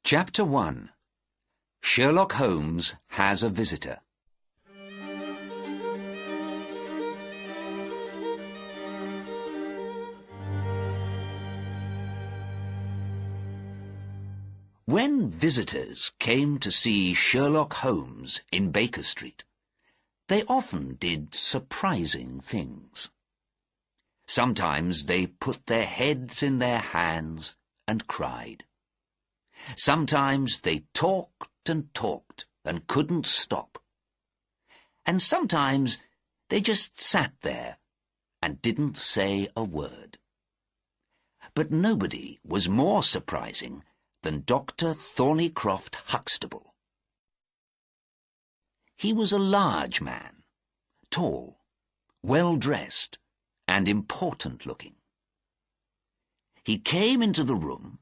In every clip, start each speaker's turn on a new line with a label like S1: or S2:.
S1: Chapter 1. Sherlock Holmes has a visitor. When visitors came to see Sherlock Holmes in Baker Street, they often did surprising things. Sometimes they put their heads in their hands and cried. Sometimes they talked and couldn't stop. And sometimes they just sat there and didn't say a word. But nobody was more surprising than Dr. Thornycroft Huxtable. He was a large man, tall, well-dressed, and important-looking. He came into the room,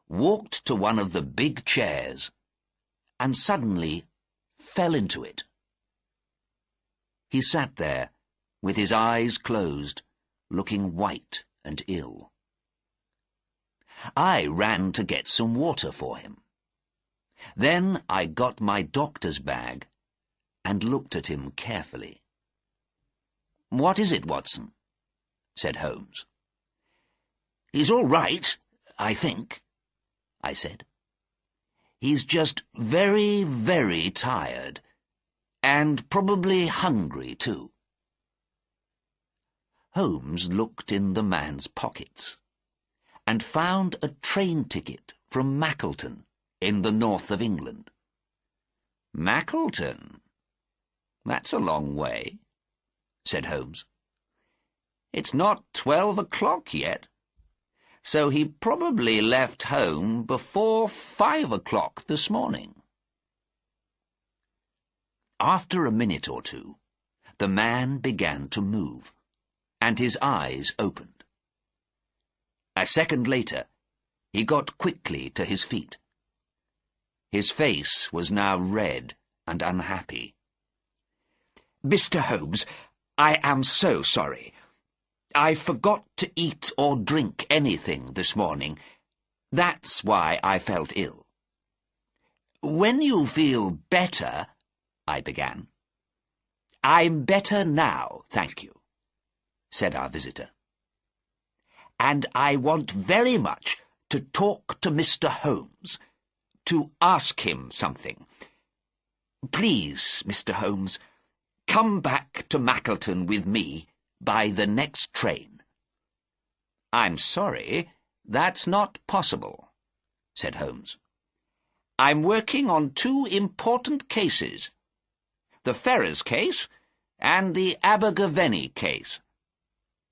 S1: walked to one of the big chairs, and suddenly fell into it. He sat there, with his eyes closed, looking white and ill. I ran to get some water for him. Then I got my doctor's bag and looked at him carefully. "What is it, Watson?" said Holmes. "He's all right, I think," I said. "He's just very, very tired, and probably hungry, too." Holmes looked in the man's pockets and found a train ticket from Mackleton in the north of England. "Mackleton? That's a long way," said Holmes. "It's not 12 o'clock yet, so he probably left home before 5 o'clock this morning." After a minute or two, the man began to move, and his eyes opened. A second later, he got quickly to his feet. His face was now red and unhappy. "Mr. Holmes, I am so sorry. I forgot to eat or drink anything this morning. That's why I felt ill." "When you feel better," I began. "I'm better now, thank you," said our visitor. "And I want very much to talk to Mr. Holmes, to ask him something. Please, Mr. Holmes, come back to Mackleton with me by the next train." "I'm sorry, that's not possible," said Holmes. "I'm working on two important cases, the Ferrers case and the Abergavenny case.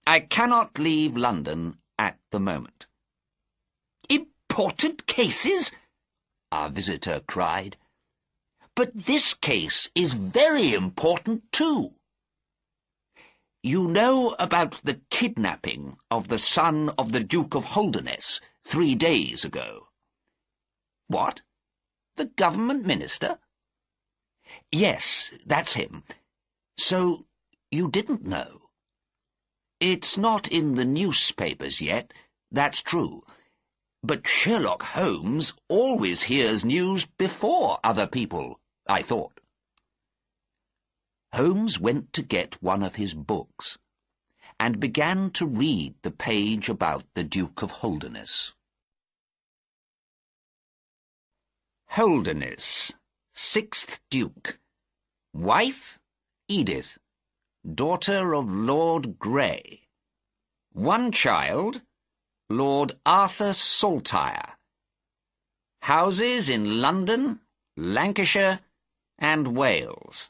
S1: I cannot leave London at the moment." "Important cases?" our visitor cried. "But this case is very important too. You know about the kidnapping of the son of the Duke of Whodunit 3 days ago?" "What? The government minister?" "Yes, that's him. So you didn't know?" "It's not in the newspapers yet, that's true. But Sherlock Holmes always hears news before other people, I thought." Holmes went to get one of his books and began to read the page about the Duke of Whodunit. Whodunit, 6th Duke. Wife, Edith, daughter of Lord Grey. One child, Lord Arthur Saltire. Houses in London, Lancashire, and Wales.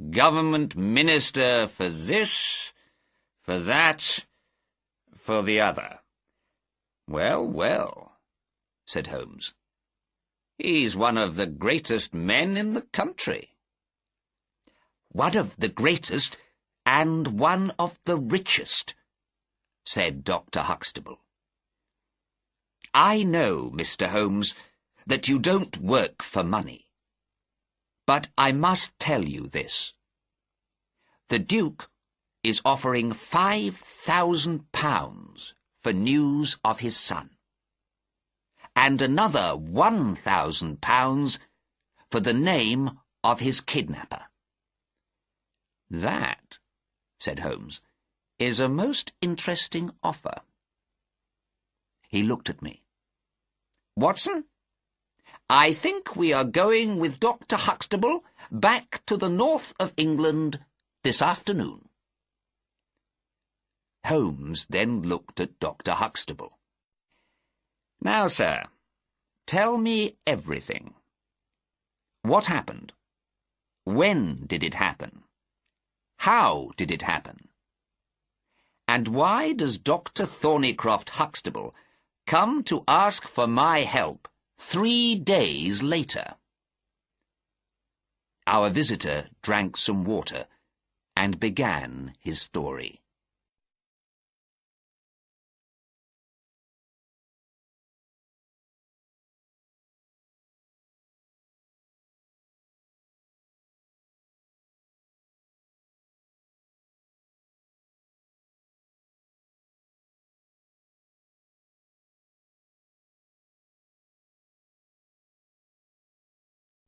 S1: Government minister for this, for that, for the other. "Well, well," said Holmes. "He's one of the greatest men in the country." "One of the greatest and one of the richest," said Dr. Huxtable. "I know, Mr. Holmes, that you don't work for money. But I must tell you this. The Duke is offering £5,000 for news of his son. and another £1,000 for the name of his kidnapper. That, said Holmes, is a most interesting offer. He looked at me. Watson, I think we are going with Dr. Huxtable back to the north of England this afternoon. Holmes then looked at Dr. Huxtable. Now, sir, tell me everything. What happened? When did it happen? How did it happen? And why does Dr. Thornycroft Huxtable come to ask for my help 3 days later? Our visitor drank some water and began his story.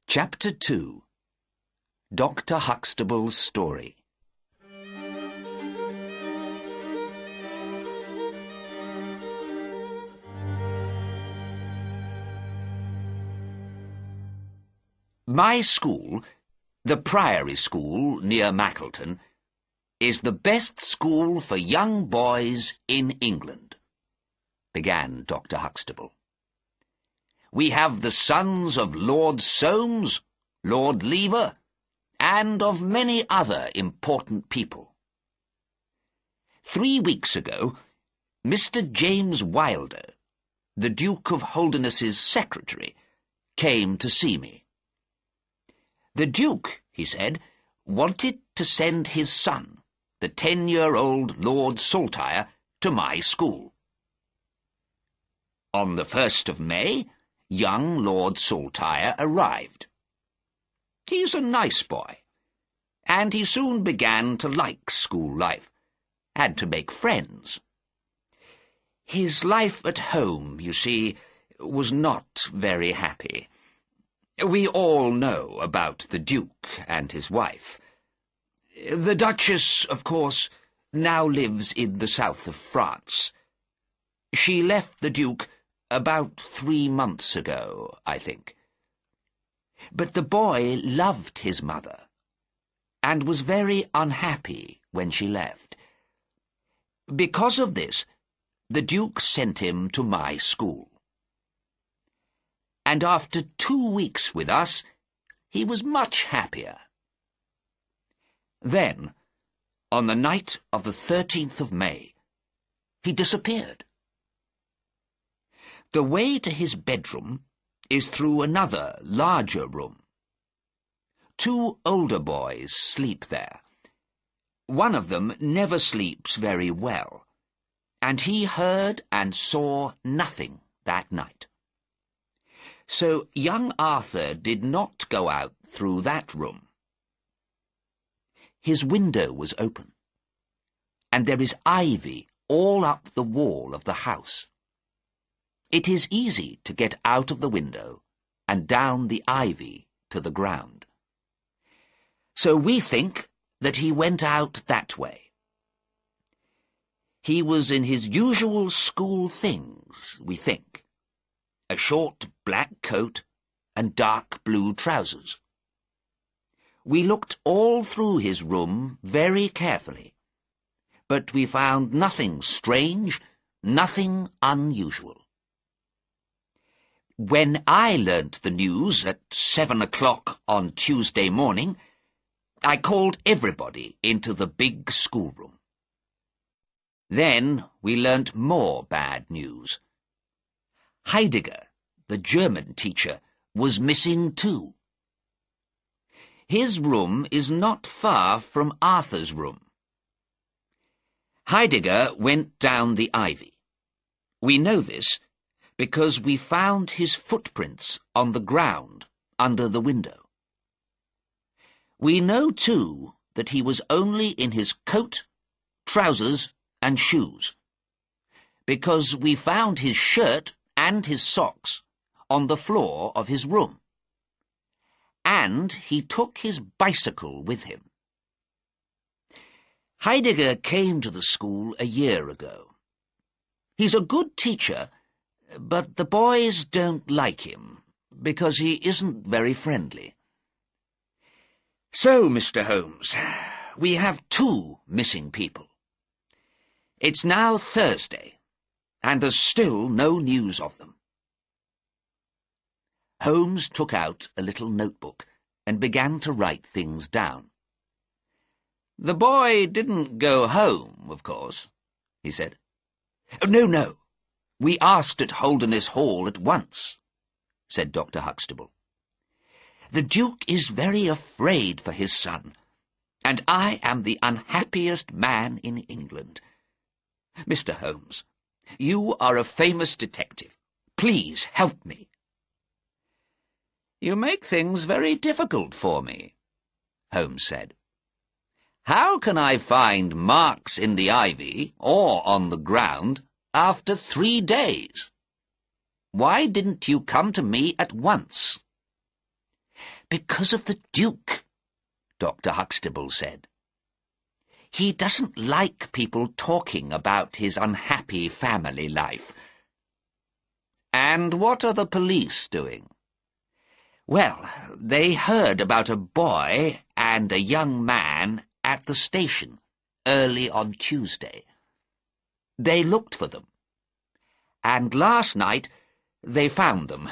S1: Chapter 2. Dr. Huxtable's Story. My school, the Priory School near Mackleton, is the best school for young boys in England, began Dr. Huxtable. We have the sons of Lord Soames, Lord Lever, and of many other important people. 3 weeks ago, Mr. James Wilder, the Duke of Whodunit's secretary, came to see me. The Duke, he said, wanted to send his son, the 10-year-old Lord Saltire, to my school. On the 1st of May, young Lord Saltire arrived. He's a nice boy, and he soon began to like school life, and to make friends. His life at home, you see, was not very happy. We all know about the Duke and his wife. The Duchess, of course, now lives in the south of France. She left the Duke about 3 months ago, I think. But the boy loved his mother, and was very unhappy when she left. Because of this, the Duke sent him to my school. And after 2 weeks with us, he was much happier. Then, on the night of the 13th of May, he disappeared. The way to his bedroom is through another, larger room. 2 older boys sleep there. One of them never sleeps very well, and he heard and saw nothing that night. So young Arthur did not go out through that room. His window was open, and there is ivy all up the wall of the house. It is easy to get out of the window and down the ivy to the ground. So we think that he went out that way. He was in his usual school things, we think. A short black coat and dark blue trousers. We looked all through his room very carefully, but we found nothing strange, nothing unusual. When I learnt the news at 7 o'clock on Tuesday morning, I called everybody into the big schoolroom. Then we learnt more bad news. Heidegger, the German teacher, was missing too. His room is not far from Arthur's room. Heidegger went down the ivy. We know this because we found his footprints on the ground under the window. We know, too, that he was only in his coat, trousers, and shoes, because we found his shirt and his socks on the floor of his room. And he took his bicycle with him. Heidegger came to the school a year ago. He's a good teacher, but the boys don't like him, because he isn't very friendly. So, Mr. Holmes, we have 2 missing people. It's now Thursday, and there's still no news of them. Holmes took out a little notebook and began to write things down. "The boy didn't go home, of course," he said. No. We asked at Whodunit Hall at once," said Dr. Huxtable. "The Duke is very afraid for his son, and I am the unhappiest man in England. Mr. Holmes, you are a famous detective. Please help me." "You make things very difficult for me," Holmes said. "How can I find marks in the ivy or on the ground after 3 days? Why didn't you come to me at once?" "Because of the Duke," Dr. Huxtable said. "He doesn't like people talking about his unhappy family life." "And what are the police doing?" "Well, they heard about a boy and a young man at the station early on Tuesday. They looked for them, and last night they found them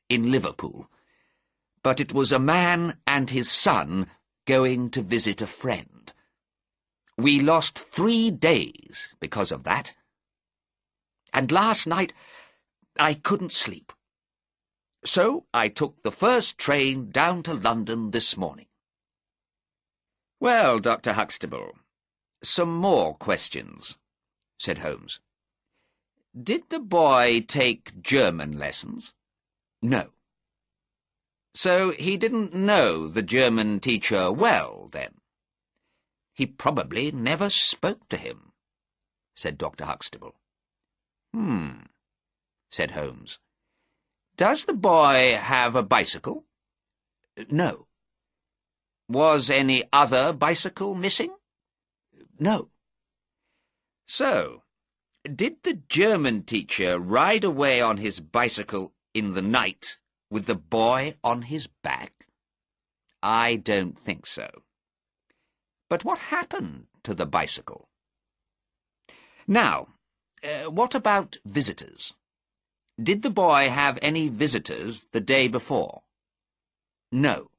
S1: in Liverpool. But it was a man and his son going to visit a friend. We lost 3 days because of that. And last night I couldn't sleep. So I took the first train down to London this morning." "Well, Dr. Huxtable, some more questions," said Holmes. "Did the boy take German lessons?" "No." "So he didn't know the German teacher well, then?" "He probably never spoke to him," said Dr. Huxtable. Said Holmes. "Does the boy have a bicycle?" "No." "Was any other bicycle missing?" "No." "So, did the German teacher ride away on his bicycle in the night with the boy on his back?" "I don't think so." "But what happened to the bicycle?" "Now, what about visitors? Did the boy have any visitors the day before?" "No."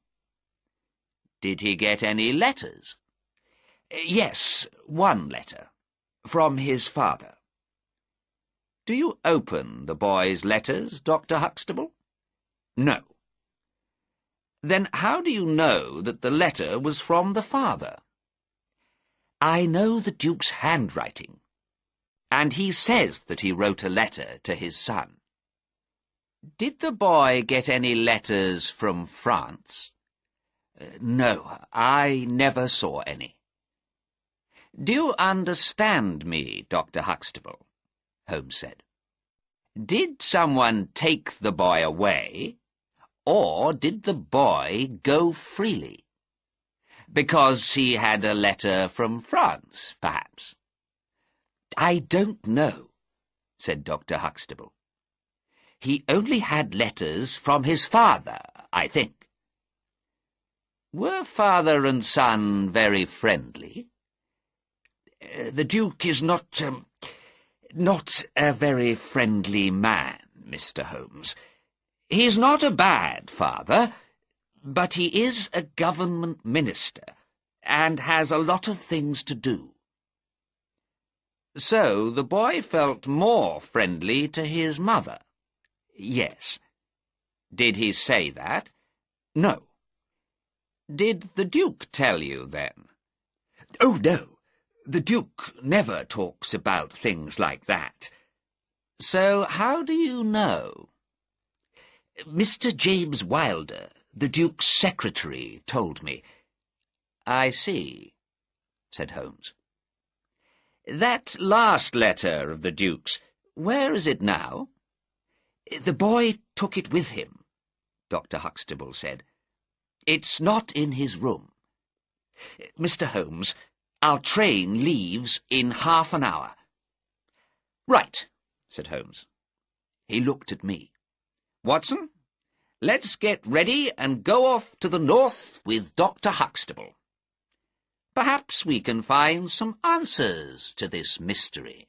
S1: "Did he get any letters?" "Yes, 1 letter, from his father." "Do you open the boy's letters, Dr. Huxtable?" "No." "Then how do you know that the letter was from the father?" "I know the Duke's handwriting, and he says that he wrote a letter to his son." "Did the boy get any letters from France?" "No, I never saw any." "Do you understand me, Dr. Huxtable?" Holmes said. "Did someone take the boy away, or did the boy go freely? Because he had a letter from France, perhaps?" "I don't know," said Dr. Huxtable. "He only had letters from his father, I think." "Were father and son very friendly?" "The Duke is not a very friendly man, Mr. Holmes. He's not a bad father, but he is a government minister, and has a lot of things to do." "So the boy felt more friendly to his mother?" "Yes." "Did he say that?" "No." "Did the Duke tell you, then?" "Oh, no. The Duke never talks about things like that." "So how do you know?" "Mr. James Wilder, the Duke's secretary, told me." "I see," said Holmes. "That last letter of the Duke's, where is it now?" "The boy took it with him," Dr. Huxtable said. "It's not in his room. Mr. Holmes, our train leaves in half an hour." "Right," said Holmes. He looked at me. "Watson, let's get ready and go off to the north with Dr. Huxtable. Perhaps we can find some answers to this mystery."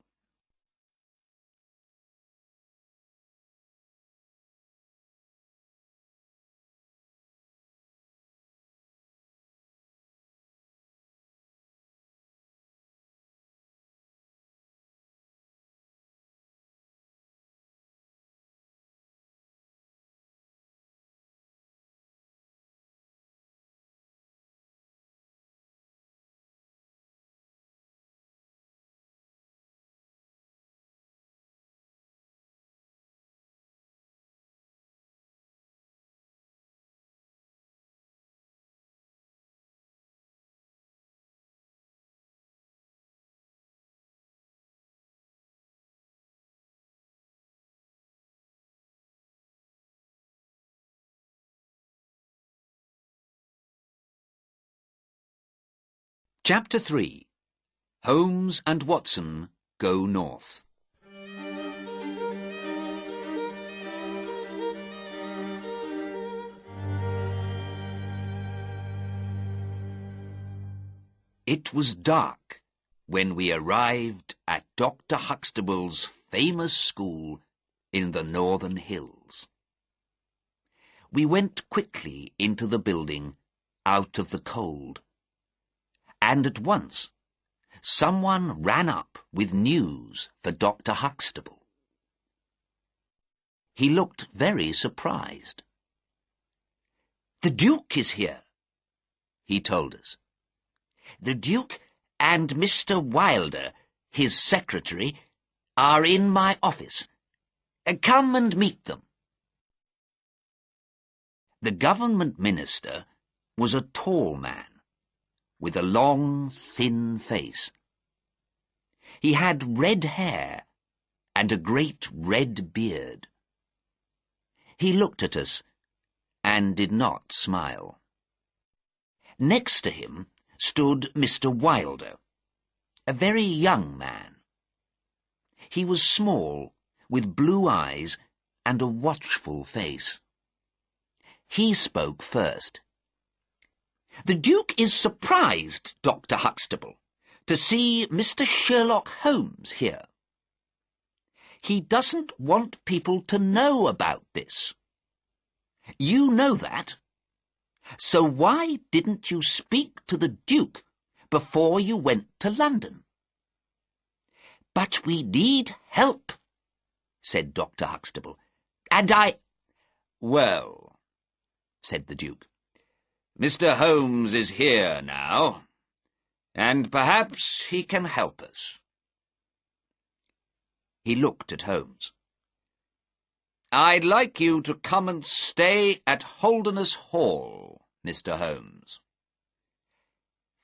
S1: Chapter 3. Holmes and Watson go north. It was dark when we arrived at Dr. Huxtable's famous school in the northern hills. We went quickly into the building out of the cold, and at once someone ran up with news for Dr. Huxtable. He looked very surprised. "The Duke is here," he told us. "The Duke and Mr. Wilder, his secretary, are in my office. Come and meet them." The government minister was a tall man, with a long, thin face. He had red hair and a great red beard. He looked at us and did not smile. Next to him stood Mr. Wilder, a very young man. He was small, with blue eyes and a watchful face. He spoke first. "The Duke is surprised, Dr. Huxtable, to see Mr. Sherlock Holmes here. He doesn't want people to know about this. You know that. So why didn't you speak to the Duke before you went to London?" "But we need help," said Dr. Huxtable, "and I—" "Well," said the Duke, "Mr. Holmes is here now, and perhaps he can help us." He looked at Holmes. "I'd like you to come and stay at Whodunit Hall, Mr. Holmes."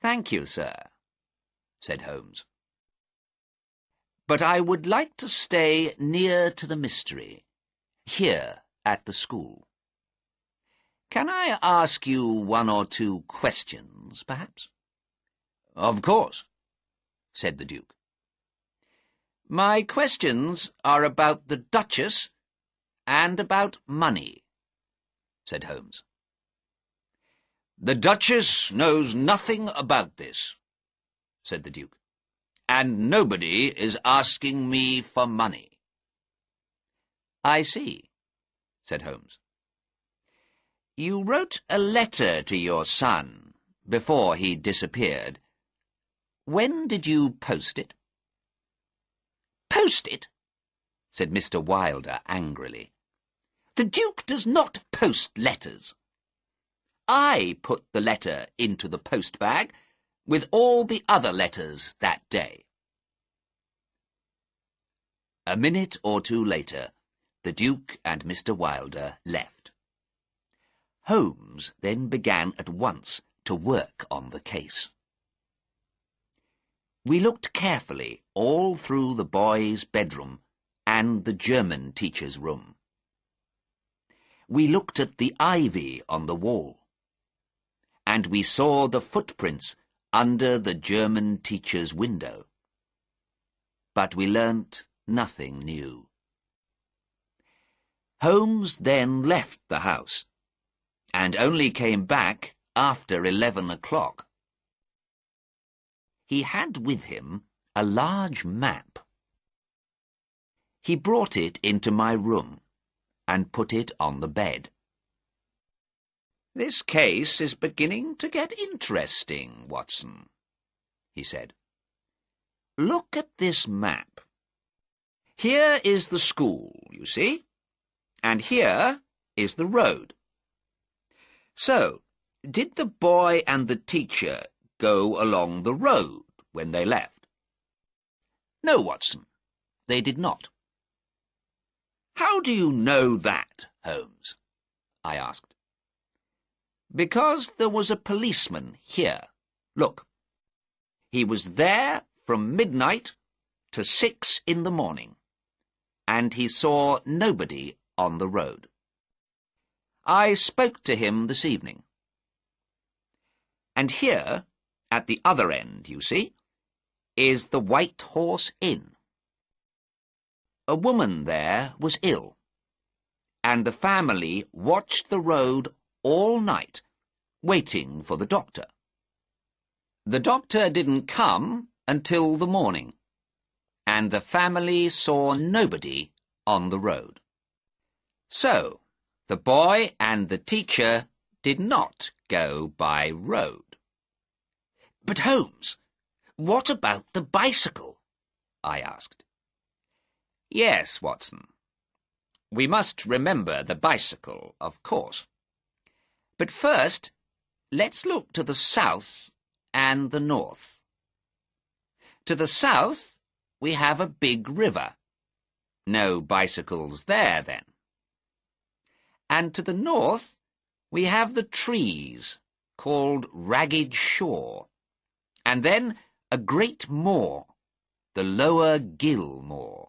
S1: "Thank you, sir," said Holmes. "But I would like to stay near to the mystery, here at the school. Can I ask you one or two questions, perhaps?" "Of course," said the Duke. "My questions are about the Duchess and about money," said Holmes. "The Duchess knows nothing about this," said the Duke, "and nobody is asking me for money." "I see," said Holmes. "You wrote a letter to your son before he disappeared. When did you post it?" "Post it?" said Mr. Wilder angrily. "The Duke does not post letters. I put the letter into the post-bag with all the other letters that day." A minute or two later, the Duke and Mr. Wilder left. Holmes then began at once to work on the case. We looked carefully all through the boy's bedroom and the German teacher's room, we looked at the ivy on the wall, and we saw the footprints under the German teacher's window. But we learnt nothing new. Holmes then left the house, and only came back after 11 o'clock. He had with him a large map. He brought it into my room and put it on the bed. "This case is beginning to get interesting, Watson," he said. "Look at this map. Here is the school, you see, and here is the road. So, did the boy and the teacher go along the road when they left?" "No, Watson, they did not." "How do you know that, Holmes?" I asked. "Because there was a policeman here. Look. He was there from midnight to 6 in the morning, and he saw nobody on the road. I spoke to him this evening. And here, at the other end, you see, is the White Horse Inn. A woman there was ill, and the family watched the road all night, waiting for the doctor. The doctor didn't come until the morning, and the family saw nobody on the road. So, the boy and the teacher did not go by road." "But Holmes, what about the bicycle?" I asked. "Yes, Watson. We must remember the bicycle, of course. But first, let's look to the south and the north. To the south, we have a big river. No bicycles there, then. And to the north, we have the trees, called Ragged Shaw, and then a great moor, the Lower Gill Moor.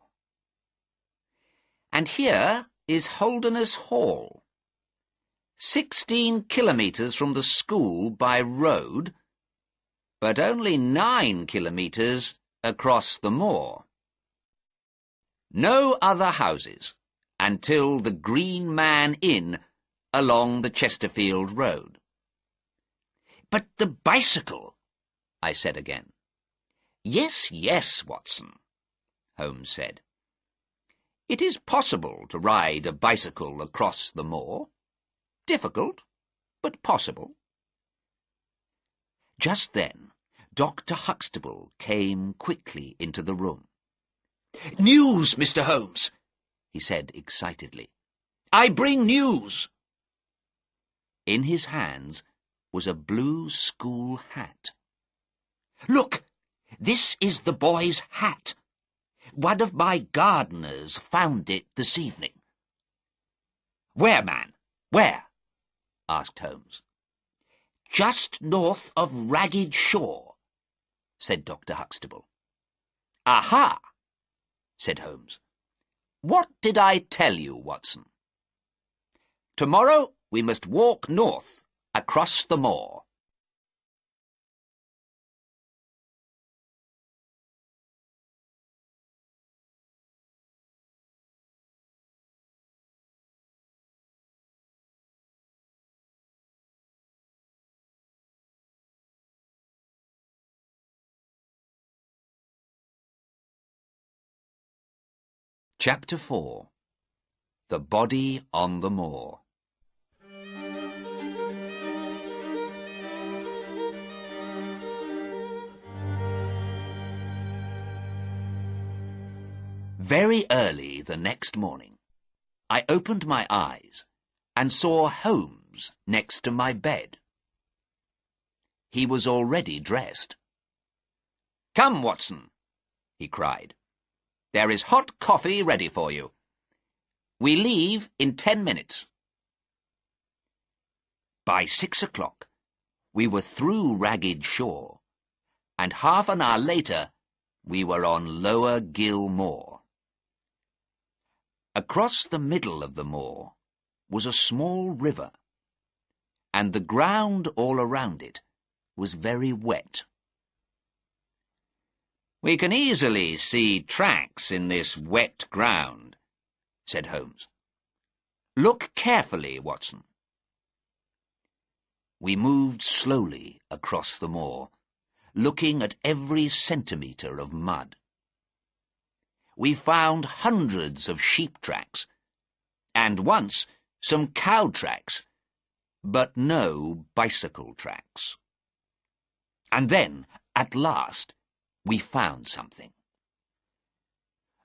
S1: And here is Whodunit Hall, 16 kilometres from the school by road, but only 9 kilometres across the moor. No other houses until the Green Man Inn along the Chesterfield Road." "But the bicycle," I said again. "Yes, yes, Watson," Holmes said. "It is possible to ride a bicycle across the moor. Difficult, but possible." Just then, Dr. Huxtable came quickly into the room. "News, Mr. Holmes," he said excitedly. "I bring news." In his hands was a blue school hat. "Look, this is the boy's hat. One of my gardeners found it this evening." "Where, man? Where?" asked Holmes. "Just north of Ragged Shaw," said Dr. Huxtable. "Aha!" said Holmes. "What did I tell you, Watson? Tomorrow we must walk north, across the moor." Chapter 4. The Body on the Moor. Very early the next morning, I opened my eyes and saw Holmes next to my bed. He was already dressed. "Come, Watson," he cried. "There is hot coffee ready for you. We leave in 10 minutes. By 6 o'clock, we were through Ragged Shaw, and half an hour later, we were on Lower Gill Moor. Across the middle of the moor was a small river, and the ground all around it was very wet. "We can easily see tracks in this wet ground," said Holmes. "Look carefully, Watson." We moved slowly across the moor, looking at every centimetre of mud. We found hundreds of sheep tracks, and once some cow tracks, but no bicycle tracks. And then, at last, we found something.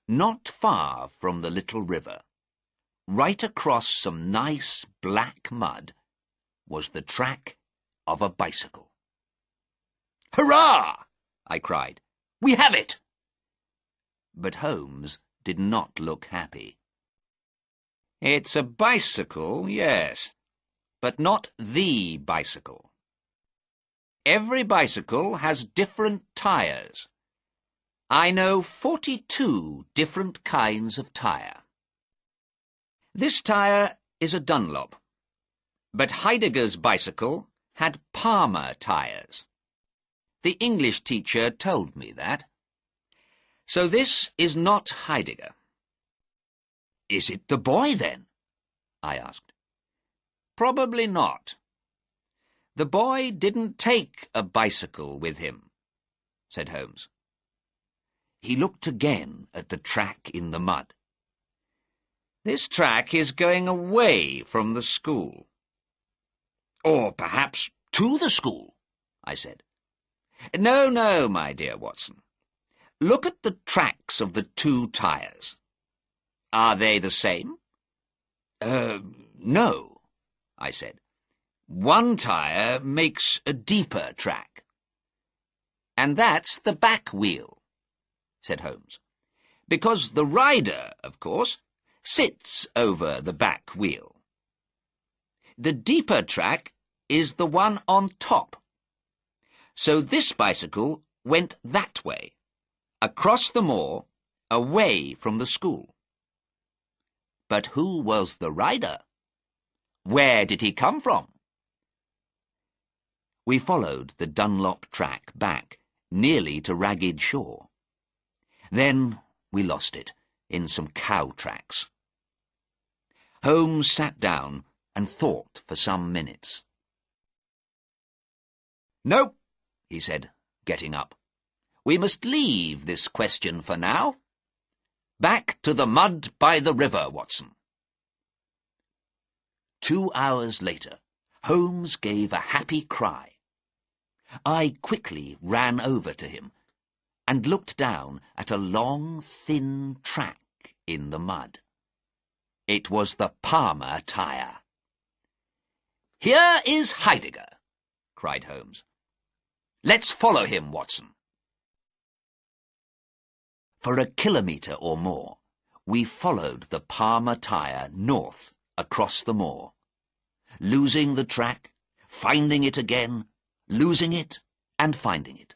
S1: Not far from the little river, right across some nice black mud, was the track of a bicycle. "Hurrah!" I cried. "We have it!" But Holmes did not look happy. "It's a bicycle, yes, but not the bicycle. Every bicycle has different tyres. I know 42 different kinds of tyre. This tyre is a Dunlop, but Heidegger's bicycle had Palmer tyres. The English teacher told me that. So this is not Heidegger." "Is it the boy, then?" I asked. "Probably not. The boy didn't take a bicycle with him," said Holmes. He looked again at the track in the mud. "This track is going away from the school." "Or perhaps to the school," I said. No, my dear Watson. Look at the tracks of the two tyres. Are they the same?" No," I said. "One tyre makes a deeper track." "And that's the back wheel," said Holmes, "because the rider, of course, sits over the back wheel. The deeper track is the one on top. So this bicycle went that way, across the moor, away from the school. But who was the rider? Where did he come from?" We followed the Dunlop track back, nearly to Ragged Shore. Then we lost it in some cow tracks. Holmes sat down and thought for some minutes. "No," he said, getting up. "We must leave this question for now. Back to the mud by the river, Watson." 2 hours later, Holmes gave a happy cry. I quickly ran over to him and looked down at a long, thin track in the mud. It was the Palmer tyre. "Here is Heidegger," cried Holmes. "Let's follow him, Watson." For a kilometre or more, we followed the Palmer tyre north across the moor, losing the track, finding it again, losing it and finding it.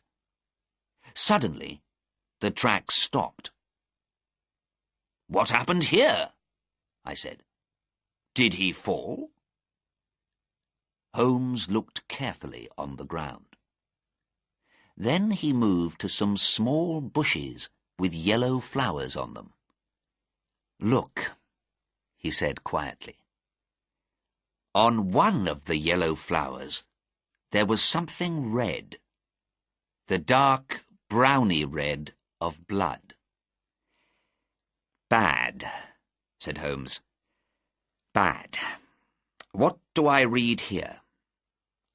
S1: Suddenly, the track stopped. "What happened here?" I said. "Did he fall?" Holmes looked carefully on the ground. Then he moved to some small bushes with yellow flowers on them. "Look," he said quietly. On one of the yellow flowers there was something red, the dark browny red of blood. "Bad," said Holmes. "Bad. What do I read here?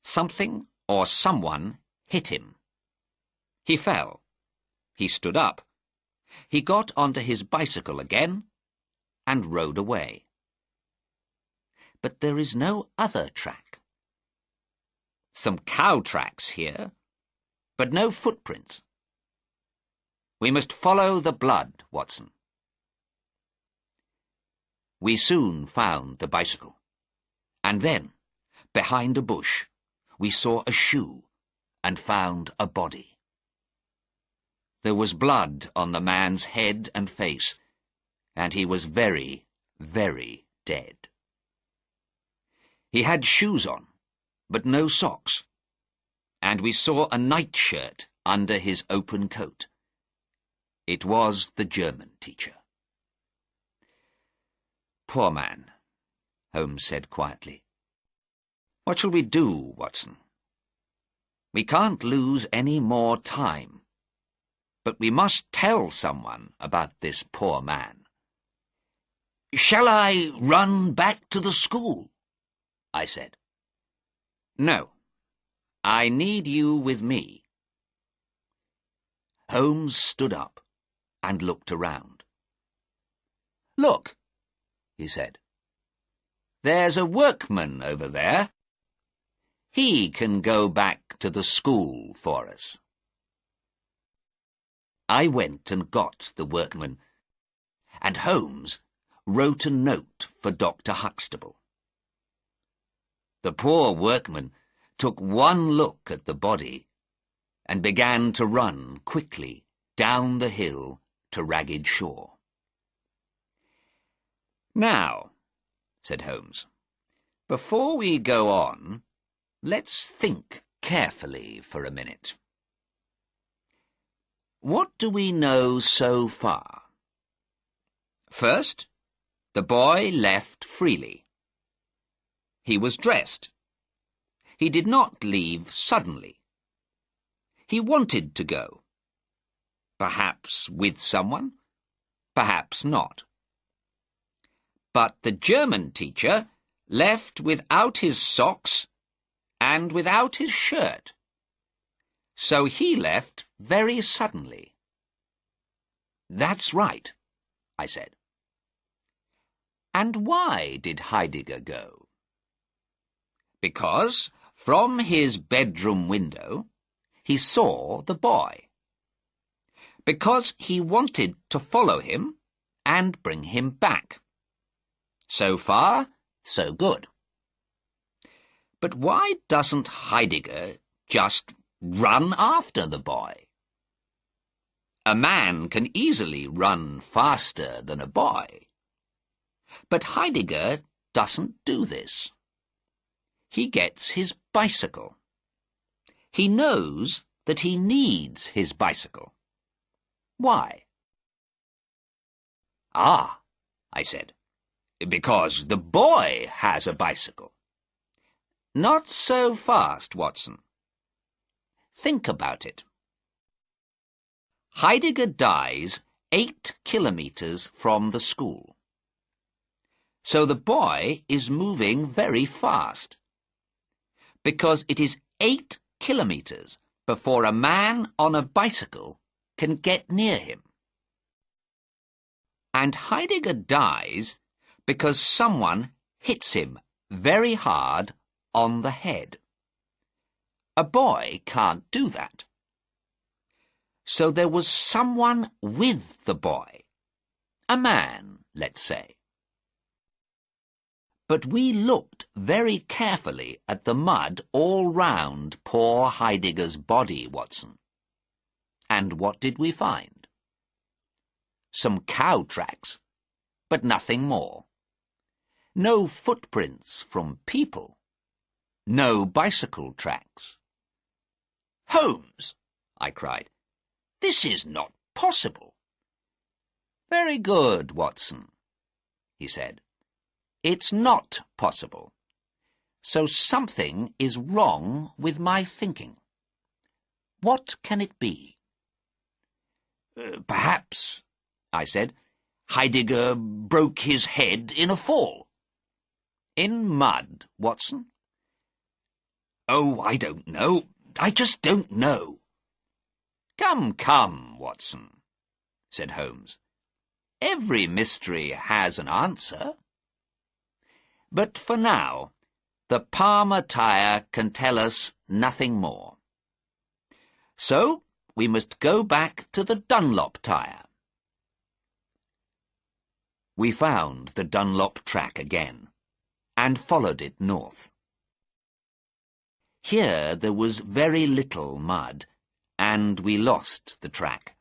S1: Something or someone hit him. He fell. He stood up. He got onto his bicycle again and rode away. But there is no other track. Some cow tracks here, but no footprints. We must follow the blood, Watson." We soon found the bicycle, and then, behind a bush, we saw a shoe and found a body. There was blood on the man's head and face, and he was very, very dead. He had shoes on, but no socks, and we saw a nightshirt under his open coat. It was the German teacher. "Poor man," Holmes said quietly. "What shall we do, Watson? We can't lose any more time, but we must tell someone about this poor man." "Shall I run back to the school?" I said. "No, I need you with me." Holmes stood up and looked around. "Look," he said. "There's a workman over there. He can go back to the school for us." I went and got the workman, and Holmes wrote a note for Dr. Huxtable. The poor workman took one look at the body and began to run quickly down the hill to Ragged Shaw. "Now," said Holmes, "before we go on, let's think carefully for a minute. What do we know so far? First, the boy left freely. He was dressed. He did not leave suddenly. He wanted to go. Perhaps with someone, perhaps not. But the German teacher left without his socks and without his shirt. So he left very suddenly." "That's right," I said. "And why did Heidegger go?" "Because from his bedroom window he saw the boy. Because he wanted to follow him and bring him back. So far, so good. But why doesn't Heidegger just run after the boy? A man can easily run faster than a boy. But Heidegger doesn't do this. He gets his bicycle. He knows that he needs his bicycle. Why?" "Ah," I said, "because the boy has a bicycle." "Not so fast, Watson. Think about it. Heidegger dies 8 kilometers from the school. So the boy is moving very fast, because it is 8 kilometers before a man on a bicycle can get near him. And Heidegger dies because someone hits him very hard on the head. A boy can't do that. So there was someone with the boy, a man, let's say. But we looked very carefully at the mud all round poor Heidegger's body, Watson. And what did we find? Some cow tracks, but nothing more. No footprints from people. No bicycle tracks. "Holmes," I cried, "this is not possible." "Very good, Watson," he said. "It's not possible. So something is wrong with my thinking. What can it be?" "Perhaps," I said, "Heidegger broke his head in a fall." "In mud, Watson?" "Oh, I don't know. I just don't know." Come, Watson," said Holmes. "Every mystery has an answer. But for now, the Palmer tire can tell us nothing more. So we must go back to the Dunlop tire." We found the Dunlop track again, and followed it north. Here there was very little mud, and we lost the track.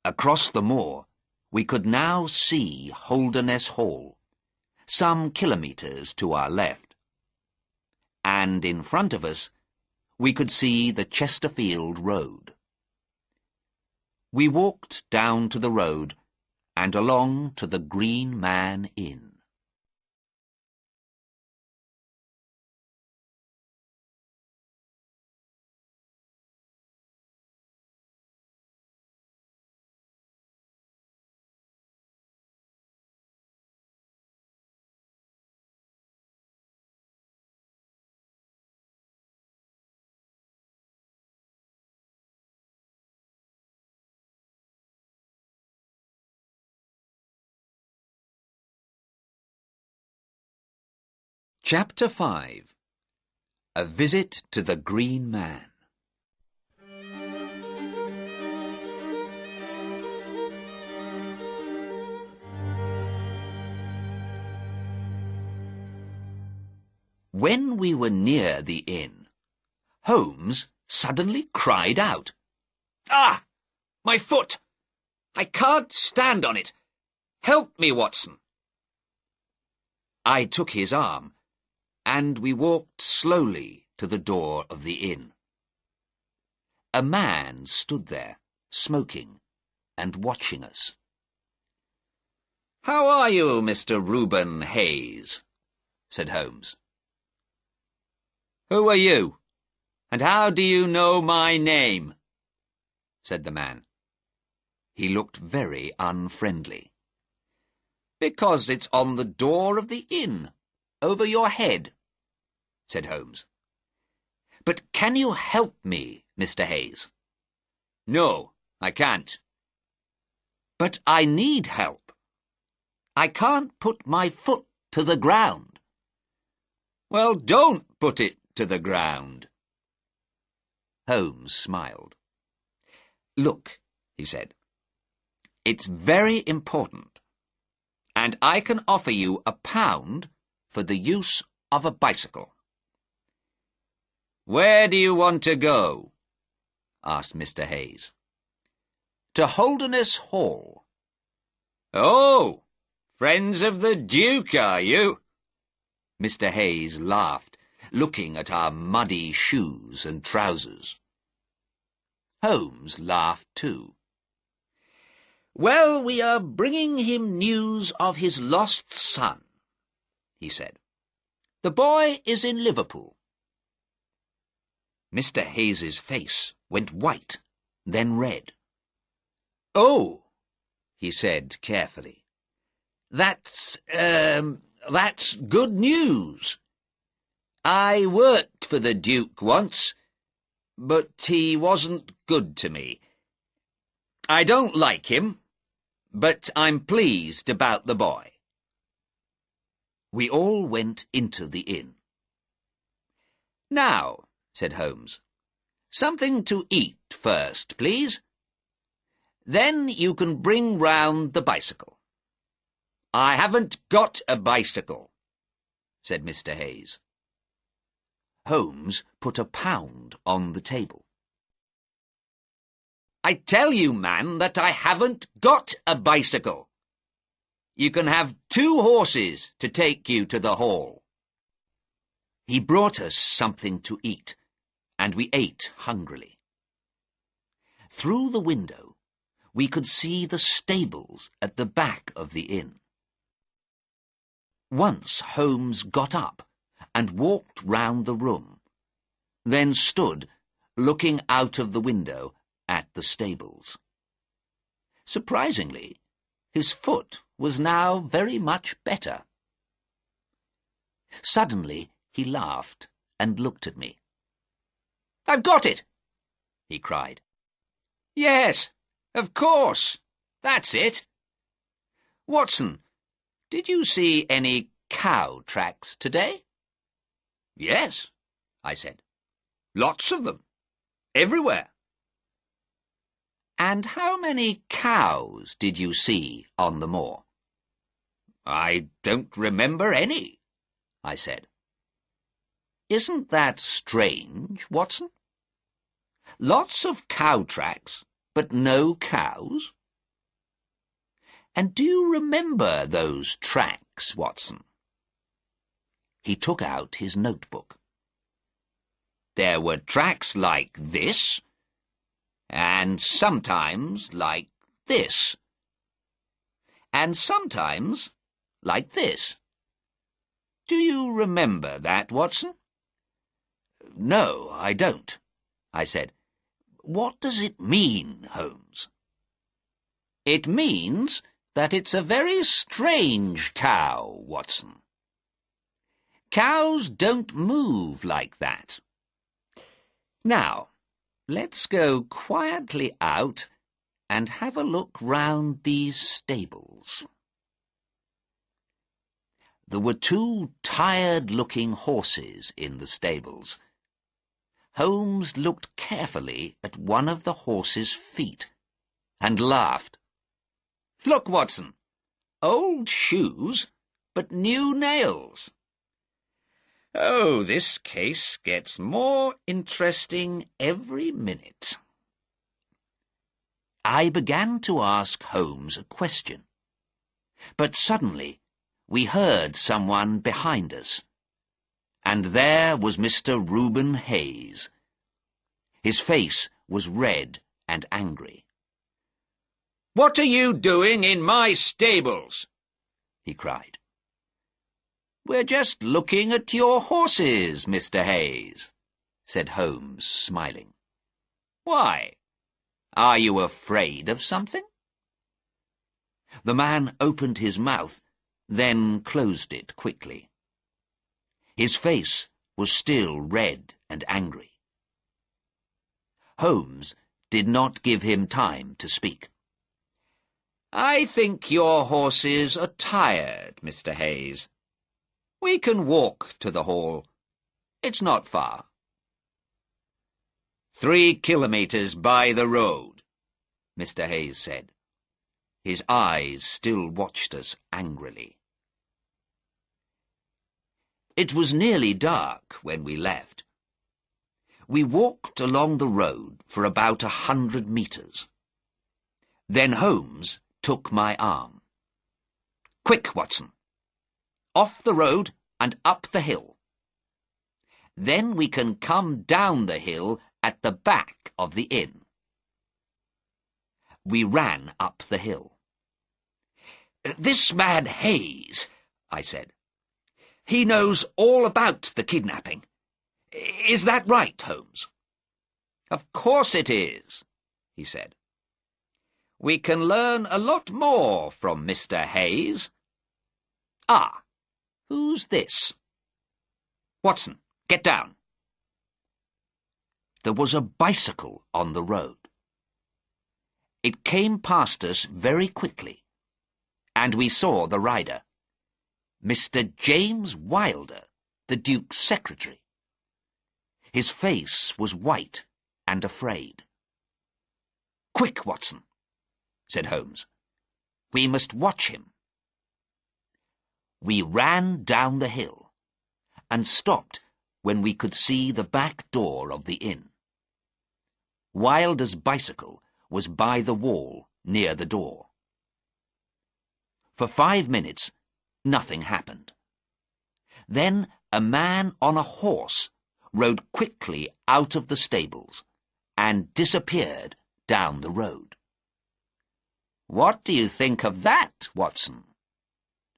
S1: Across the moor, we could now see Holderness Hall, some kilometres to our left. And in front of us, we could see the Chesterfield Road. We walked down to the road and along to the Green Man Inn. Chapter 5. A Visit to the Green Man. When we were near the inn, Holmes suddenly cried out, "Ah! My foot! I can't stand on it! Help me, Watson!" I took his arm, and we walked slowly to the door of the inn. A man stood there, smoking and watching us. "How are you, Mr. Reuben Hayes?" said Holmes. "Who are you, and how do you know my name?" said the man. He looked very unfriendly. "Because it's on the door of the inn, over your head," said Holmes. "But can you help me, Mr. Hayes?" "No, I can't." "But I need help. I can't put my foot to the ground." "Well, don't put it to the ground." Holmes smiled. "Look," he said, "it's very important, and I can offer you £1 for the use of a bicycle." "Where do you want to go?" asked Mr. Hayes. "To Whodunit Hall." "Oh, friends of the Duke, are you?" Mr. Hayes laughed, looking at our muddy shoes and trousers. Holmes laughed too. "Well, we are bringing him news of his lost son," he said. "The boy is in Liverpool." Mr. Hayes's face went white, then red. "Oh," he said carefully. That's good news. I worked for the Duke once, but he wasn't good to me. I don't like him, but I'm pleased about the boy." We all went into the inn. "Now," said Holmes, "something to eat first, please. Then you can bring round the bicycle." "I haven't got a bicycle," said Mr. Hayes. Holmes put £1 on the table. "I tell you, man, that I haven't got a bicycle. You can have 2 horses to take you to the hall." He brought us something to eat, and we ate hungrily. Through the window, we could see the stables at the back of the inn. Once Holmes got up and walked round the room, then stood looking out of the window at the stables. Surprisingly, his foot was now very much better. Suddenly he laughed and looked at me. "I've got it!" he cried. "Yes, of course, that's it. Watson, did you see any cow tracks today?" "Yes," I said. "Lots of them. Everywhere." "And how many cows did you see on the moor?" "I don't remember any," I said. "Isn't that strange, Watson? Lots of cow tracks, but no cows? And do you remember those tracks, Watson?" He took out his notebook. There were tracks like this, and sometimes like this, and sometimes like this. Do you remember that, Watson? No, I don't, I said. What does it mean, Holmes? It means that it's a very strange cow, Watson. Cows don't move like that. Now, let's go quietly out and have a look round these stables. There were two tired-looking horses in the stables. Holmes looked carefully at one of the horse's feet and laughed. Look, Watson, old shoes, but new nails. Oh, this case gets more interesting every minute. I began to ask Holmes a question, but suddenly we heard someone behind us, and there was Mr. Reuben Hayes. His face was red and angry. "What are you doing in my stables?" he cried. "We're just looking at your horses, Mr. Hayes," said Holmes, smiling. "Why? Are you afraid of something?" The man opened his mouth, then closed it quickly. His face was still red and angry. Holmes did not give him time to speak. "I think your horses are tired, Mr. Hayes. We can walk to the hall. It's not far." 3 kilometers by the road, Mr. Hayes said. His eyes still watched us angrily. It was nearly dark when we left. We walked along the road for about 100 meters. Then Holmes took my arm. "Quick, Watson. Off the road and up the hill. Then we can come down the hill at the back of the inn." We ran up the hill. "This man Hayes," I said. "He knows all about the kidnapping. Is that right, Holmes?" "Of course it is," he said. "We can learn a lot more from Mr. Hayes. Ah, who's this? Watson, get down." There was a bicycle on the road. It came past us very quickly, and we saw the rider, Mr. James Wilder, the Duke's secretary. His face was white and afraid. "Quick, Watson," said Holmes. "We must watch him." We ran down the hill and stopped when we could see the back door of the inn. Wilder's bicycle was by the wall near the door. For 5 minutes, nothing happened. Then a man on a horse rode quickly out of the stables and disappeared down the road. "What do you think of that, Watson?"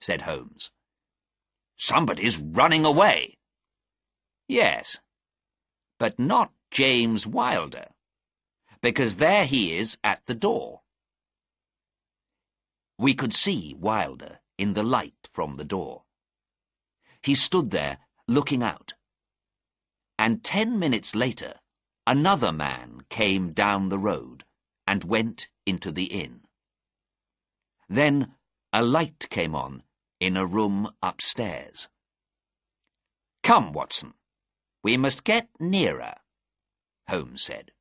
S1: said Holmes. "Somebody's running away." "Yes, but not James Wilder, because there he is at the door." We could see Wilder in the light from the door. He stood there looking out, and 10 minutes later another man came down the road and went into the inn. Then a light came on in a room upstairs. "Come, Watson, we must get nearer," Holmes said.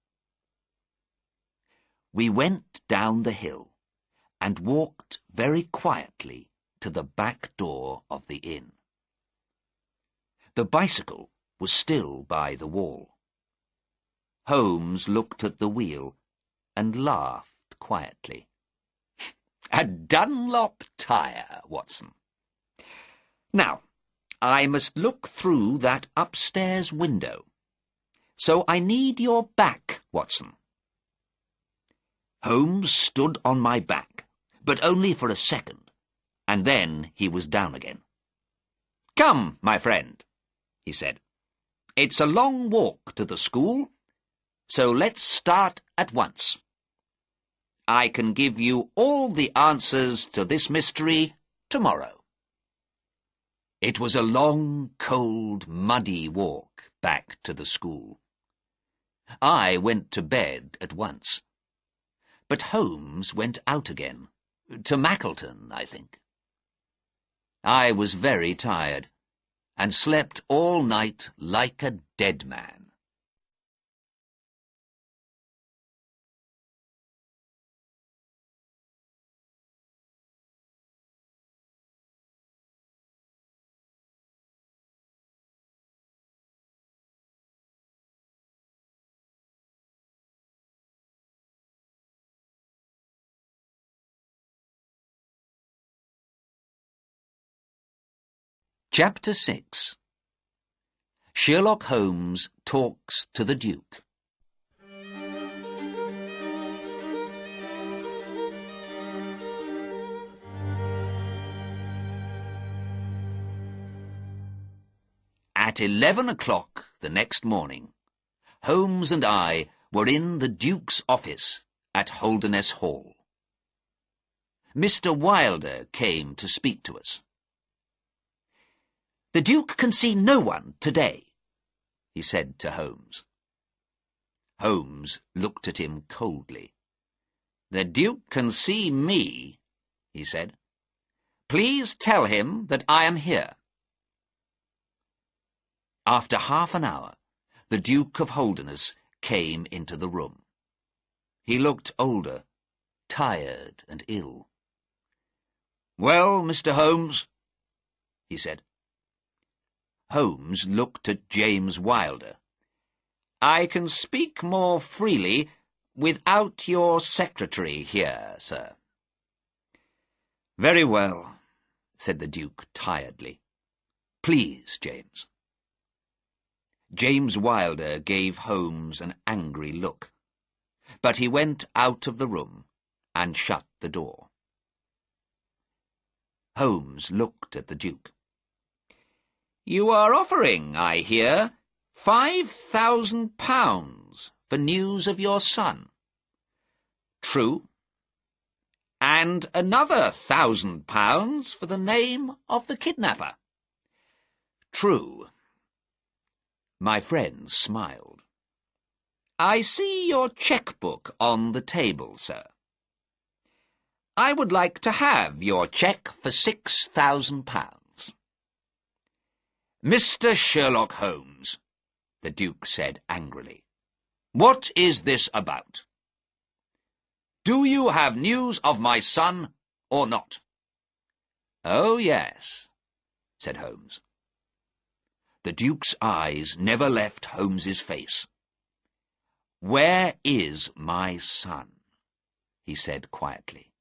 S1: We went down the hill and walked very quietly to the back door of the inn. The bicycle was still by the wall. Holmes looked at the wheel and laughed quietly. "A Dunlop tyre, Watson. Now, I must look through that upstairs window. So I need your back, Watson. Holmes stood on my back, but only for a second, and then he was down again. "Come, my friend," he said. "It's a long walk to the school, so let's start at once. I can give you all the answers to this mystery tomorrow." It was a long, cold, muddy walk back to the school. I went to bed at once. But Holmes went out again, to Mackleton, I think. I was very tired, and slept all night like a dead man. Chapter 6. Sherlock Holmes talks to the Duke. At 11 o'clock the next morning, Holmes and I were in the Duke's office at Whodunit Hall. Mr. Wilder came to speak to us. "The Duke can see no one today," he said to Holmes. Holmes looked at him coldly. "The Duke can see me," he said. "Please tell him that I am here." After half an hour, the Duke of Whodunit came into the room. He looked older, tired and ill. "Well, Mr. Holmes," he said. Holmes looked at James Wilder. "I can speak more freely without your secretary here, sir." "Very well," said the Duke tiredly. "Please, James." James Wilder gave Holmes an angry look, but he went out of the room and shut the door. Holmes looked at the Duke. "You are offering, I hear, £5,000 for news of your son." "True. And another £1,000 for the name of the kidnapper." "True." My friend smiled. "I see your cheque-book on the table, sir. I would like to have your cheque for £6,000. "Mr. Sherlock Holmes," the Duke said angrily, "what is this about? Do you have news of my son or not?" "Oh, yes," said Holmes. The Duke's eyes never left Holmes's face. "Where is my son?" he said quietly.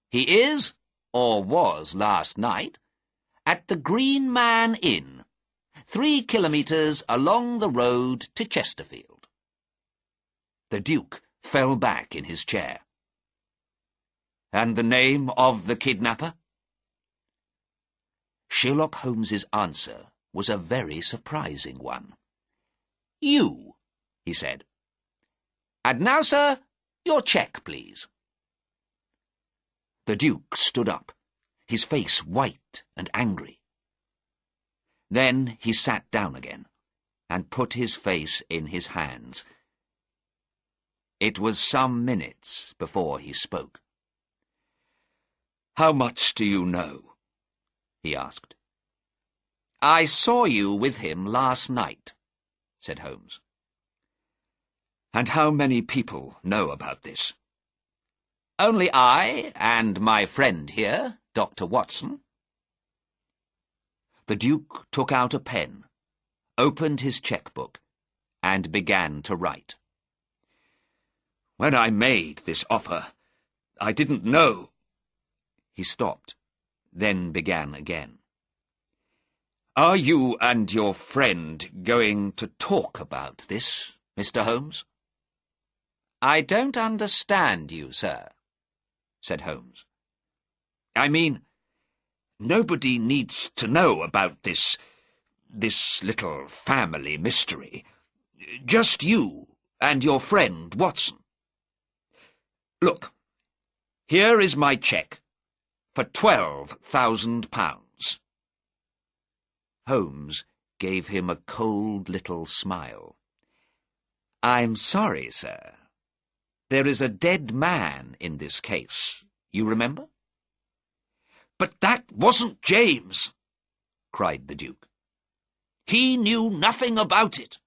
S1: "He is, or was last night, at the Green Man Inn, 3 kilometres along the road to Chesterfield." The Duke fell back in his chair. "And the name of the kidnapper?" Sherlock Holmes's answer was a very surprising one. "You," he said. "And now, sir, your cheque, please." The Duke stood up, his face white and angry. Then he sat down again and put his face in his hands. It was some minutes before he spoke. "How much do you know?" he asked. "I saw you with him last night," said Holmes. "And how many people know about this?" "Only I and my friend here, Dr. Watson." The Duke took out a pen, opened his cheque-book, and began to write. "When I made this offer, I didn't know—" He stopped, then began again. Are you and your friend going to talk about this, Mr. Holmes? I don't understand you, sir, said Holmes. I mean, nobody needs to know about this little family mystery. Just you and your friend Watson. Look, here is my cheque for £12,000. Holmes gave him a cold little smile. I'm sorry, sir. There is a dead man in this case, you remember? But that wasn't James, cried the Duke. He knew nothing about it.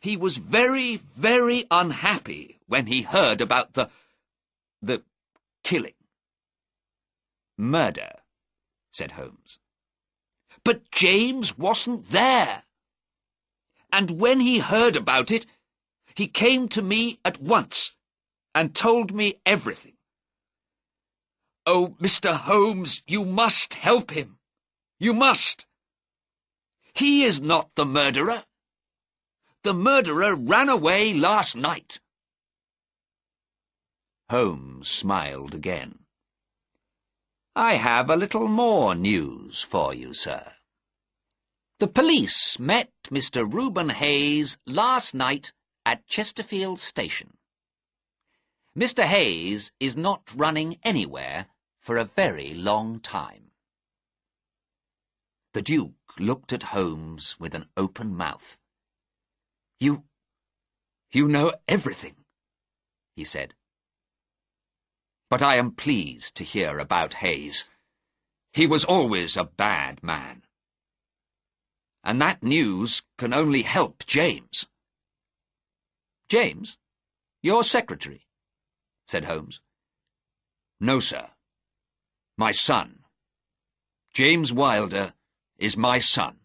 S1: He was very, very unhappy when he heard about the killing. Murder, said Holmes. But James wasn't there. And when he heard about it, he came to me at once and told me everything. Oh, Mr. Holmes, you must help him. You must. He is not the murderer. The murderer ran away last night. Holmes smiled again. I have a little more news for you, sir. The police met Mr. Reuben Hayes last night at Chesterfield Station. Mr. Hayes is not running anywhere for a very long time. The Duke looked at Holmes with an open mouth. You know everything, he said. But I am pleased to hear about Hayes. He was always a bad man. And that news can only help James. James? Your secretary? Said Holmes. No, sir. My son. James Wilder is my son.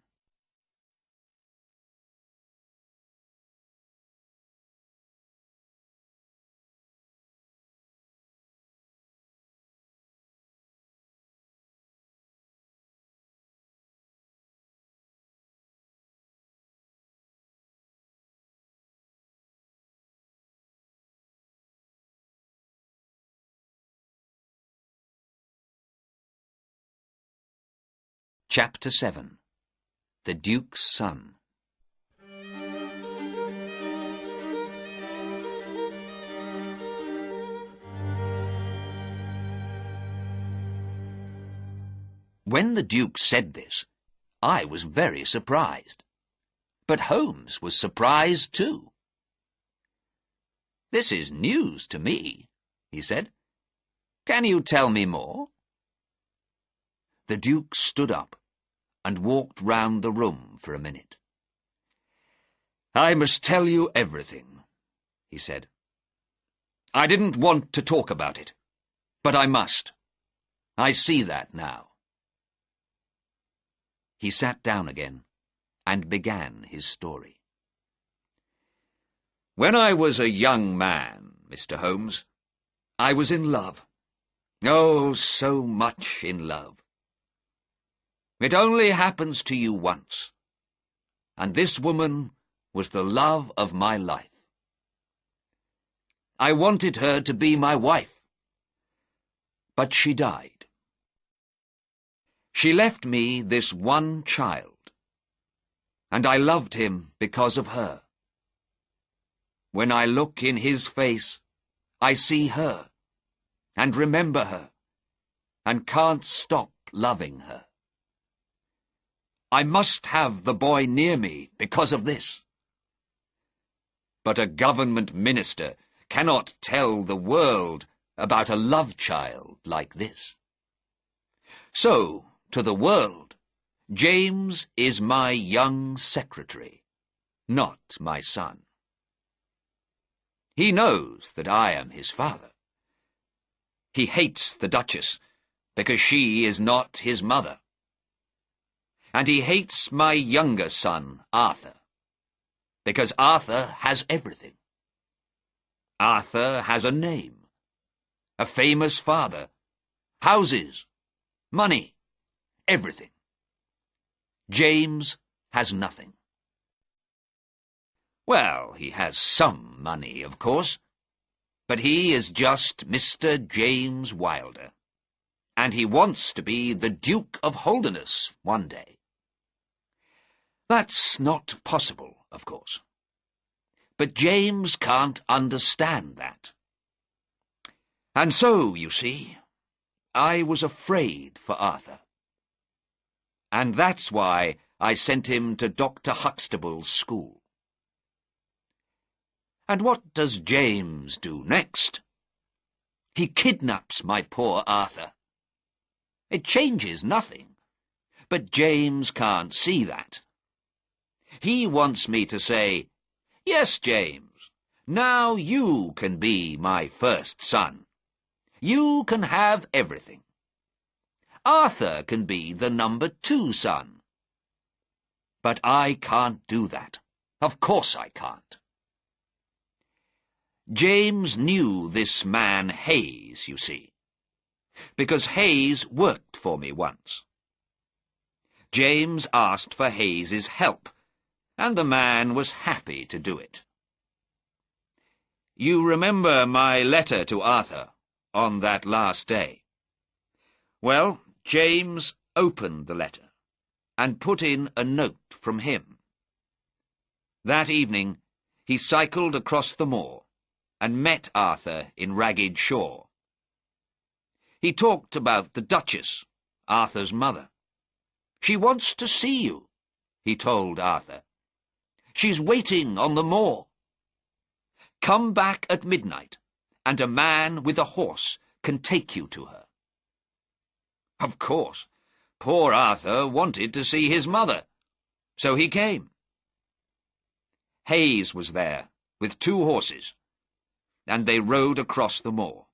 S1: Chapter 7. The Duke's Son. When the Duke said this, I was very surprised. But Holmes was surprised too. This is news to me, he said. Can you tell me more? The Duke stood up and walked round the room for a minute. I must tell you everything, he said. I didn't want to talk about it, but I must. I see that now. He sat down again and began his story. When I was a young man, Mr. Holmes, I was in love. Oh, so much in love. It only happens to you once, and this woman was the love of my life. I wanted her to be my wife, but she died. She left me this one child, and I loved him because of her. When I look in his face, I see her, and remember her, and can't stop loving her. I must have the boy near me because of this. But a government minister cannot tell the world about a love child like this. So, to the world, James is my young secretary, not my son. He knows that I am his father. He hates the Duchess because she is not his mother. And he hates my younger son, Arthur, because Arthur has everything. Arthur has a name, a famous father, houses, money, everything. James has nothing. Well, he has some money, of course, but he is just Mr. James Wilder, and he wants to be the Duke of Whodunit one day. That's not possible, of course. But James can't understand that. And so, you see, I was afraid for Arthur. And that's why I sent him to Dr. Huxtable's school. And what does James do next? He kidnaps my poor Arthur. It changes nothing, but James can't see that. He wants me to say, "Yes, James, now you can be my first son. You can have everything. Arthur can be the number 2 son." But I can't do that. Of course I can't. James knew this man Hayes, you see, because Hayes worked for me once. James asked for Hayes's help, and the man was happy to do it. You remember my letter to Arthur on that last day? Well, James opened the letter and put in a note from him. That evening he cycled across the moor and met Arthur in Ragged Shaw. He talked about the Duchess, Arthur's mother. "She wants to see you," he told Arthur. "She's waiting on the moor. Come back at midnight, and a man with a horse can take you to her." Of course, poor Arthur wanted to see his mother, so he came. Hayes was there, with 2 horses, and they rode across the moor.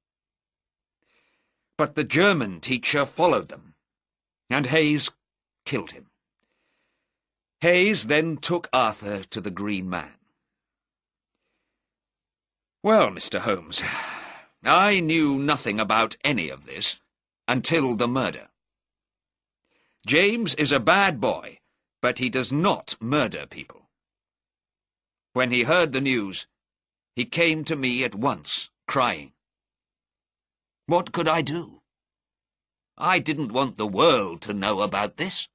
S1: But the German teacher followed them, and Hayes killed him. Hayes then took Arthur to the Green Man. Well, Mr. Holmes, I knew nothing about any of this until the murder. James is a bad boy, but he does not murder people. When he heard the news, he came to me at once, crying. What could I do? I didn't want the world to know about this.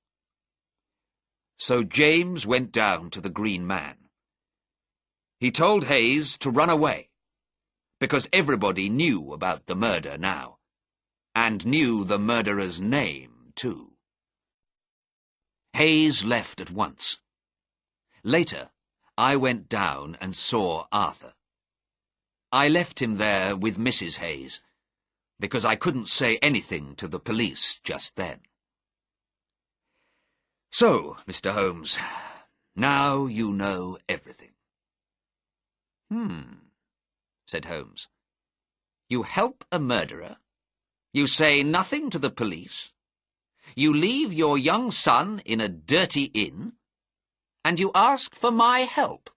S1: So James went down to the Green Man. He told Hayes to run away, because everybody knew about the murder now, and knew the murderer's name, too. Hayes left at once. Later, I went down and saw Arthur. I left him there with Mrs. Hayes, because I couldn't say anything to the police just then. So, Mr. Holmes, now you know everything. Said Holmes. You help a murderer? You say nothing to the police? You leave your young son in a dirty inn? And you ask for my help?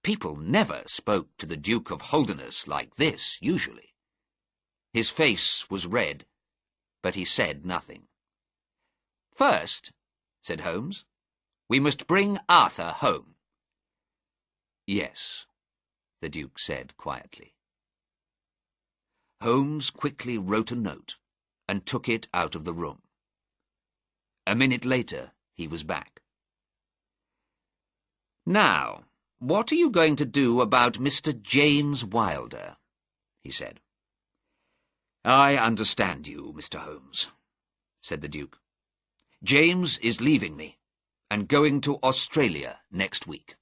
S1: People never spoke to the Duke of Whodunit like this, usually. His face was red, but he said nothing. First, said Holmes, we must bring Arthur home. Yes, the Duke said quietly. Holmes quickly wrote a note and took it out of the room. A minute later, he was back. Now, what are you going to do about Mr. James Wilder? He said. I understand you, Mr. Holmes, said the Duke. James is leaving me and going to Australia next week.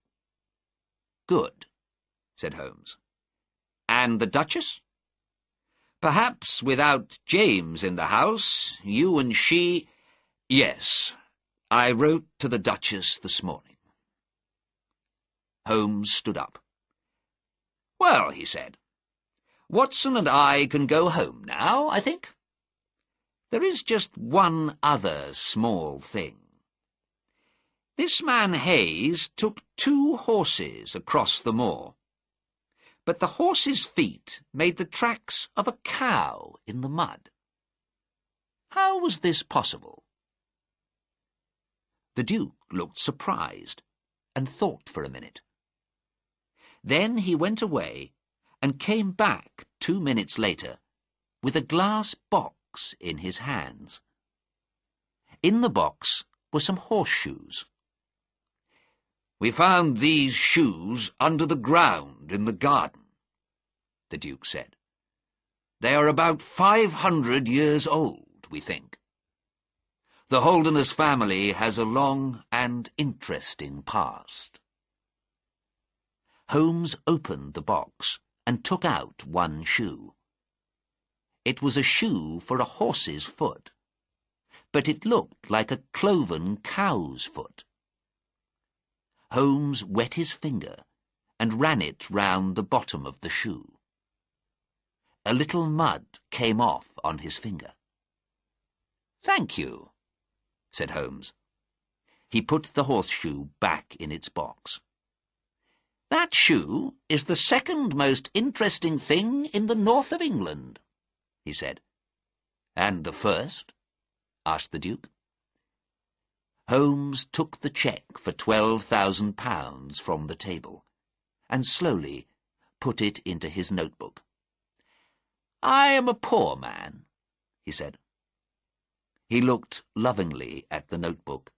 S1: Good, said Holmes. And the Duchess? Perhaps without James in the house, you and she— Yes, I wrote to the Duchess this morning. Holmes stood up. Well, he said, Watson and I can go home now, I think. There is just one other small thing. This man Hayes took 2 horses across the moor, but the horses' feet made the tracks of a cow in the mud. How was this possible? The Duke looked surprised and thought for a minute. Then he went away and came back 2 minutes later with a glass box in his hands. In the box were some horseshoes. "We found these shoes under the ground in the garden," the Duke said. "They are about 500 years old, we think. The Whodunit family has a long and interesting past." Holmes opened the box and took out one shoe. It was a shoe for a horse's foot, but it looked like a cloven cow's foot. Holmes wet his finger and ran it round the bottom of the shoe. A little mud came off on his finger. "Thank you," said Holmes. He put the horseshoe back in its box. "That shoe is the second most interesting thing in the north of England," he said. "And the first?" asked the Duke. Holmes took the cheque for £12,000 from the table and slowly put it into his notebook. "I am a poor man," he said. He looked lovingly at the notebook,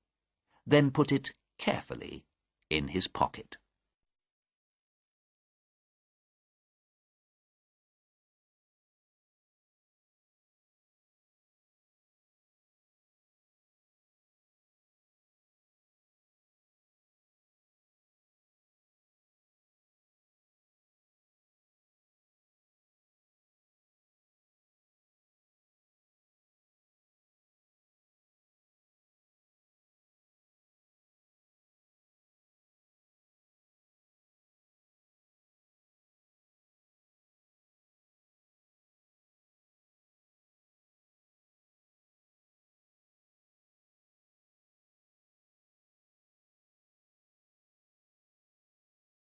S1: then put it carefully in his pocket.